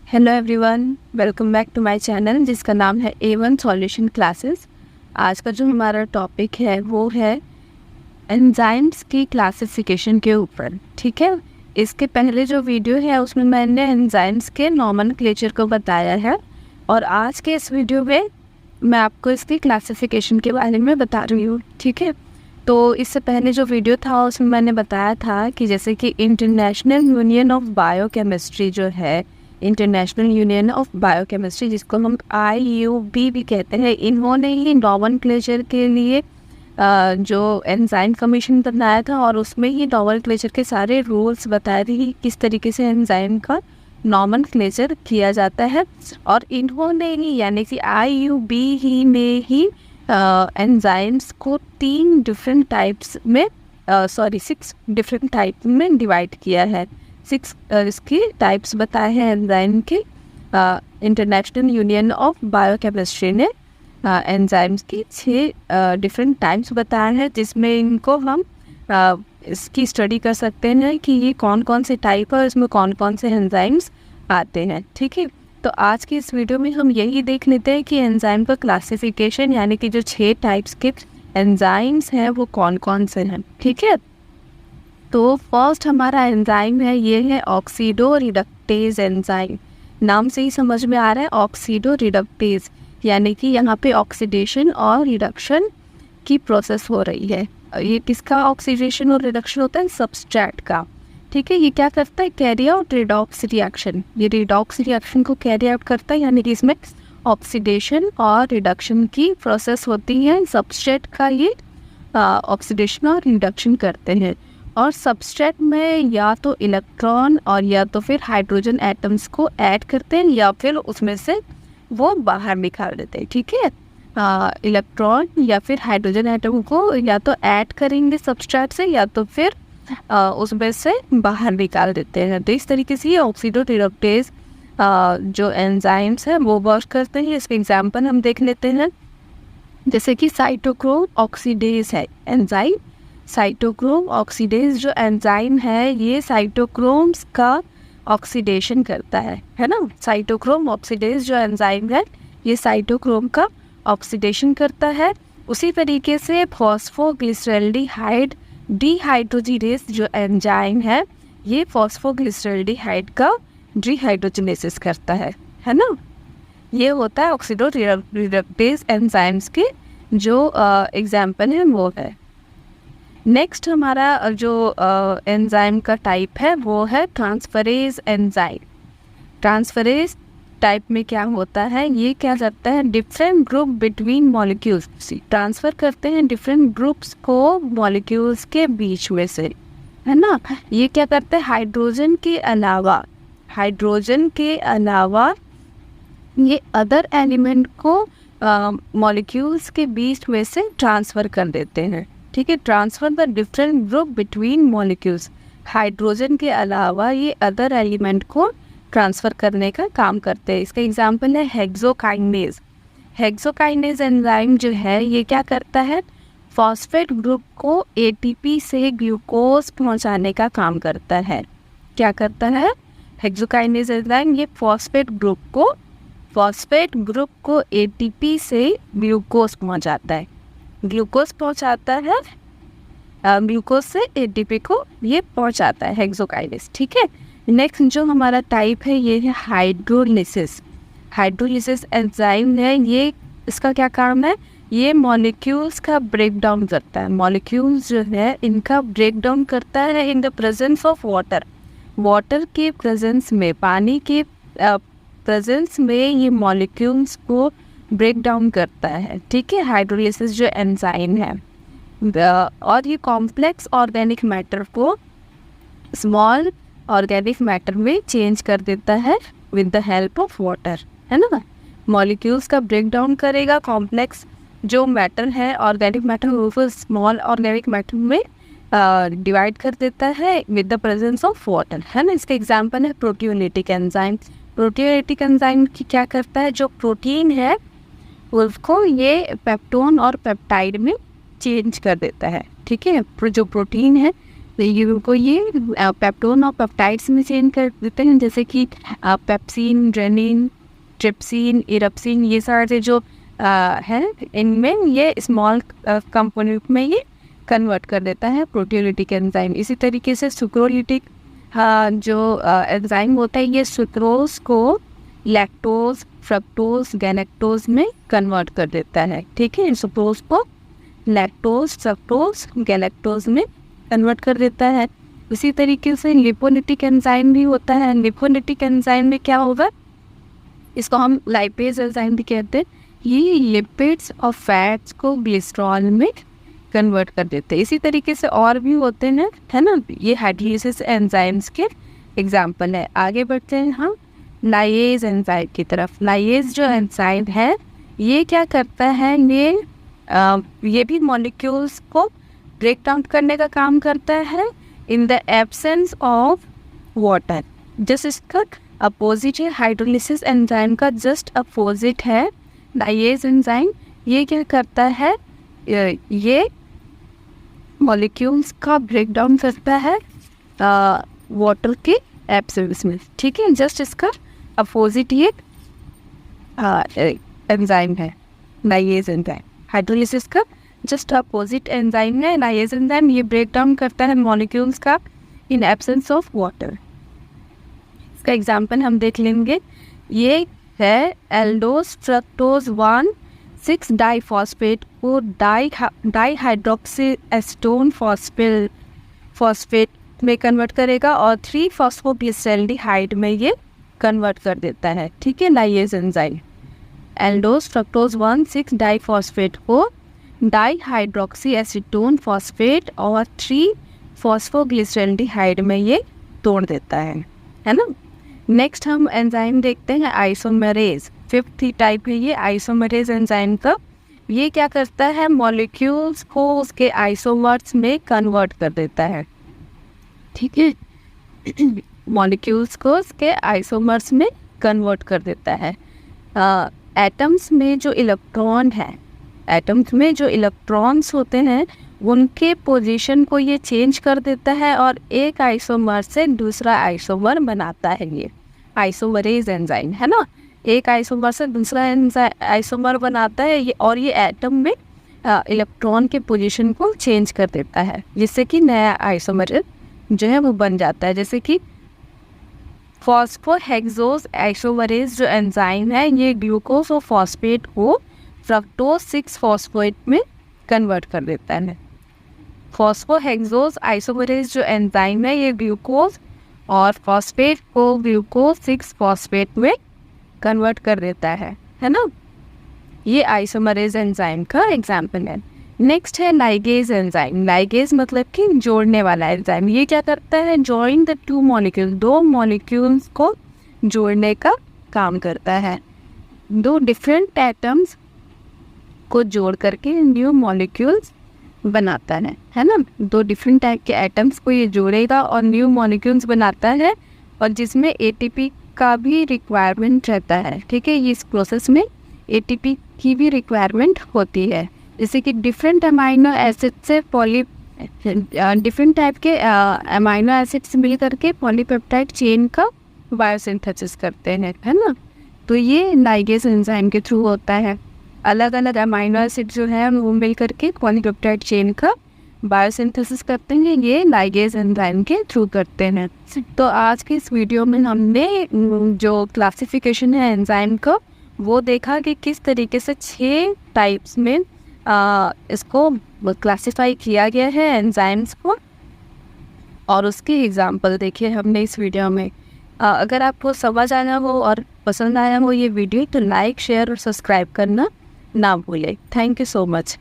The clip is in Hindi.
Hello everyone, welcome back to my channel जिसका नाम है A1 सॉल्यूशन क्लासेस। आज का जो हमारा टॉपिक है वो है एंजाइम्स की क्लासिफिकेशन के ऊपर। ठीक है, इसके पहले जो वीडियो है उसमें मैंने एंजाइम्स के नॉमेनक्लेचर को बताया है और आज के इस वीडियो में मैं आपको इसकी क्लासिफिकेशन के बारे में बता रही हूँ। ठीक है, तो इससे पहले जो वीडियो था उसमें मैंने बताया था कि जैसे कि इंटरनेशनल यूनियन ऑफ बायोकेमिस्ट्री जो है, इंटरनेशनल यूनियन ऑफ बायोकेमिस्ट्री जिसको हम IUB भी कहते हैं, इन्होंने ही नॉमेनक्लेचर के लिए जो एंजाइम कमीशन बनाया था और उसमें ही नॉमेनक्लेचर के सारे रूल्स बताए थे कि किस तरीके से एंजाइम का नॉमेनक्लेचर किया जाता है। और इन्होंने ही यानी कि IUB ही में ही एंजाइम्स को 3 डिफरेंट टाइप्स में 6 डिफरेंट टाइप में डिवाइड किया है। 6 इसकी टाइप्स बताए हैं एंजाइम के। इंटरनेशनल यूनियन ऑफ बायोकेमिस्ट्री ने एंजाइम्स की 6 डिफरेंट टाइप्स बताए हैं, जिसमें इनको हम इसकी स्टडी कर सकते हैं कि ये कौन कौन से टाइप है और इसमें कौन कौन से एंजाइम्स आते हैं। ठीक है, तो आज की इस वीडियो में हम यही देख लेते हैं कि एंजाइम का क्लासिफिकेशन यानी कि जो 6 टाइप्स के एंजाइम्स हैं वो कौन कौन से हैं। ठीक है, तो फर्स्ट हमारा एंजाइम है, ये है ऑक्सीडो रिडक्टेज एंजाइम। नाम से ही समझ में आ रहा है ऑक्सीडो रिडक्टेज, यानी कि यहाँ पे ऑक्सीडेशन और रिडक्शन की प्रोसेस हो रही है। ये किसका ऑक्सीडेशन और रिडक्शन होता है? सबस्ट्रेट का। ठीक है, ये क्या करता है? Carry out redox reaction. ये रिडॉक्स रिएक्शन को कैरी आउट करता है, यानी कि इसमें ऑक्सीडेशन और रिडक्शन की प्रोसेस होती है। सबस्ट्रेट का ये ऑक्सीडेशन और रिडक्शन करते हैं और सबस्ट्रेट में या तो इलेक्ट्रॉन और या तो फिर हाइड्रोजन एटम्स को ऐड करते हैं या फिर उसमें से वो बाहर निकाल देते हैं। ठीक है, इलेक्ट्रॉन या फिर हाइड्रोजन एटम को या तो ऐड करेंगे सबस्ट्रेट से या तो फिर उसमें से बाहर निकाल देते हैं। तो इस तरीके से ये ऑक्सीडो रिडक्टेज जो एंजाइम्स हैं वो वर्क करते हैं। इसके एग्जांपल हम देख लेते हैं, जैसे कि साइटोक्रोम ऑक्सीडेज है एंजाइम। साइटोक्रोम ऑक्सीडेज जो एंजाइम है ये साइटोक्रोम्स का ऑक्सीडेशन करता है ना। साइटोक्रोम ऑक्सीडेज जो एंजाइम है ये साइटोक्रोम का ऑक्सीडेशन करता है। उसी तरीके से फॉस्फोग्लिसरल्डिहाइड डिहाइड्रोजिनेज जो एंजाइम है ये फॉस्फोग्लिसरल्डिहाइड का डिहाइड्रोजिनेसिस करता है ना। ये होता है ऑक्सीडो रिडक्टेज एंजाइम्स के जो एग्जाम्पल है वो है। नेक्स्ट हमारा जो एंजाइम का टाइप है वो है ट्रांसफरेज एंजाइम। ट्रांसफरेज टाइप में क्या होता है? ये क्या करता है? Different group between molecules transfer करते हैं डिफरेंट ग्रुप्स को मॉलिक्यूल्स के बीच में से, है ना। ये क्या करता है? हाइड्रोजन के अलावा ये अदर एलिमेंट को मॉलिक्यूल्स के बीच में से ट्रांसफ़र कर देते हैं। ठीक है, transfer the different group between molecules. Hydrogen के अलावा ये अदर एलिमेंट को ट्रांसफ़र करने का काम करते हैं। इसका एग्जांपल है हेक्सोकाइनेज। हेक्सोकाइनेज एंजाइम जो है ये क्या करता है? फॉस्फेट ग्रुप को ATP से ग्लूकोज पहुंचाने का काम करता है। क्या करता है? हेक्सोकाइनेज एंजाइम ये फॉस्फेट ग्रुप को ATP से ग्लूकोज पहुंचाता है। ग्लूकोज से ATP को ये पहुंचाता है हेक्सोकाइनेज। ठीक है, नेक्स्ट जो हमारा टाइप है ये है हाइड्रोलिसिस। हाइड्रोलिसिस एंजाइम है, ये इसका क्या काम है? ये मॉलिक्यूल्स का ब्रेक डाउन करता है। मॉलिक्यूल्स जो है इनका ब्रेक डाउन करता है in the presence of water. Water के प्रेजेंस में, पानी के प्रेजेंस में ये मॉलिक्यूल्स को ब्रेक डाउन करता है। ठीक है, हाइड्रोलिसिस जो एंजाइम है और ये कॉम्प्लेक्स ऑर्गेनिक मैटर को स्मॉल ऑर्गेनिक मैटर में चेंज कर देता है with the help of water, है ना। मॉलिक्यूल्स का ब्रेक डाउन करेगा, कॉम्प्लेक्स जो मैटर है ऑर्गेनिक मैटर वो स्मॉल ऑर्गेनिक मैटर में डिवाइड कर देता है with the presence of water, है ना। इसका एग्जांपल है प्रोटियोलिटिक एंजाइम। प्रोटियोलिटिक एंजाइम की क्या करता है? जो प्रोटीन है उसको ये पेप्टोन और पेप्टाइड में चेंज कर देता है। ठीक है, जो प्रोटीन है तो ये पेप्टोन और पेप्टाइड्स में चेंज कर देते हैं, जैसे कि पेप्सिन, रेनिन, ट्रिप्सिन, इरप्सिन, ये सारे जो हैं इनमें ये स्मॉल कंपोनेंट में ये कन्वर्ट कर देता है प्रोटियोलिटिक एंजाइम। इसी तरीके से सुक्रोलिटिक जो एंजाइम होता है ये सुक्रोज को लैक्टोज, फ्रक्टोज, गैलेक्टोज में कन्वर्ट कर देता है। ठीक है, सुक्रोज को लैक्टोज, फ्रक्टोज, गैलेक्टोज में कन्वर्ट कर देता है। उसी तरीके से लिपोलिटिक एंजाइम भी होता है। लिपोलिटिक एंजाइम में क्या होगा, इसको हम लाइपेज एंजाइम भी कहते हैं। ये लिपिड्स और फैट्स को ग्लिसरॉल में कन्वर्ट कर देते हैं। इसी तरीके से और भी होते हैं, है ना। ये हाइड्रोलिसिस एंजाइम्स के एग्जाम्पल है। आगे बढ़ते हैं हम लाइएज एंजाइम की तरफ। लाइएज जो एंजाइम है ये क्या करता है, ये भी मॉलिक्यूल्स को ब्रेक डाउन करने का काम करता है in the absence of water. Just इसका अपोजिट है, हाइड्रोलिसिस एंजाइम का जस्ट अपोजिट है लाइएज एंजाइम। ये क्या करता है, ये मॉलिक्यूल्स का ब्रेक डाउन करता है वाटर के एब्सेंस में। ठीक है, जस्ट इसका अपोजिट ये एंजाइम है लाइएज एंजाइम। हाइड्रोलिसिस का जस्ट अपोजिट एंजाइम है लाइएज एंजाइम। ये ब्रेक डाउन करता है मॉलिक्यूल्स का इन एब्सेंस ऑफ वाटर। इसका एग्जाम्पल हम देख लेंगे। ये है एल्डोज फ्रक्टोज 1,6 डाइफॉस्फेट को डाइहाइड्रोक्सी एसीटोन फॉस्फेट में कन्वर्ट करेगा और 3 फॉस्फोग्लिसरॉल्डिहाइड में ये कन्वर्ट कर देता है। ठीक है, lyase enzyme aldose fructose 1,6 diphosphate को डाइहाइड्रोक्सी एसीटोन फॉस्फेट और 3 फॉस्फोग्लिसरॉल्डिहाइड में ये तोड़ देता है ना। नेक्स्ट हम एंजाइम देखते हैं आइसोमेरेज। 5th टाइप है ये आइसोमेरेज एंजाइम का। ये क्या करता है, मॉलिक्यूल्स को उसके आइसोमर्स में कन्वर्ट कर देता है। ठीक है, मॉलिक्यूल्स को उसके आइसोमर्स में कन्वर्ट कर देता है। एटम्स में जो इलेक्ट्रॉन है, एटम्स में जो इलेक्ट्रॉन्स होते हैं उनके पोजीशन को ये चेंज कर देता है और एक आइसोमर से दूसरा आइसोमर बनाता है। ये आइसोमरेज एंजाइम है ना, एक आइसोमर से दूसरा आइसोमर बनाता है ये, और ये एटम में इलेक्ट्रॉन के पोजीशन को चेंज कर देता है जिससे कि नया आइसोमर जो है वो बन जाता है। जैसे कि फॉस्फोहेक्सोज आइसोमरेज जो एंजाइम है ये ग्लूकोज और फॉस्फेट को फ्रक्टोज 6 फॉस्फेट में कन्वर्ट कर देता है। फॉस्फोहेक्सोज आइसोमरेज जो एंजाइम है ये ग्लूकोज और फॉस्फेट को ग्लूकोज 6 फॉस्फेट में कन्वर्ट कर देता है ना। ये आइसोमरेज एंजाइम का एग्जाम्पल है। नेक्स्ट है लाइगेज एंजाइम। लाइगेज मतलब कि जोड़ने वाला एंजाइम। ये क्या करता है, जॉइन द 2 मॉलिक्यूल, 2 मॉलिक्यूल्स को जोड़ने का काम करता है। 2 डिफरेंट एटम्स को जोड़ करके न्यू मॉलिक्यूल्स बनाता है ना। 2 डिफरेंट टाइप के एटम्स को ये जोड़ेगा और न्यू मॉलिक्यूल्स बनाता है, और जिसमें एटीपी का भी रिक्वायरमेंट रहता है। ठीक है, इस प्रोसेस में एटीपी की भी रिक्वायरमेंट होती है। जैसे कि डिफरेंट अमाइनो एसिड से डिफरेंट टाइप के अमाइनो एसिड्स मिल करके पॉलीपेप्टाइड चेन का बायोसिंथेसिस करते हैं, है ना। तो ये लाइगेज एंजाइम के थ्रू होता है। अलग अलग अमाइनो एसिड जो है वो मिल करके पॉलीपेप्टाइड चेन का बायोसिंथेसिस करते हैं, ये लाइगेज एंजाइम के थ्रू करते हैं। तो आज के इस वीडियो में हमने जो क्लासिफिकेशन है एंजाइम का वो देखा कि किस तरीके से 6 टाइप्स में इसको क्लासिफाई किया गया है एंजाइम्स को, और उसके एग्जाम्पल देखे हमने इस वीडियो में। अगर आपको समझ आया हो और पसंद आया हो ये वीडियो तो लाइक, शेयर और सब्सक्राइब करना ना भूलें। Thank you so much.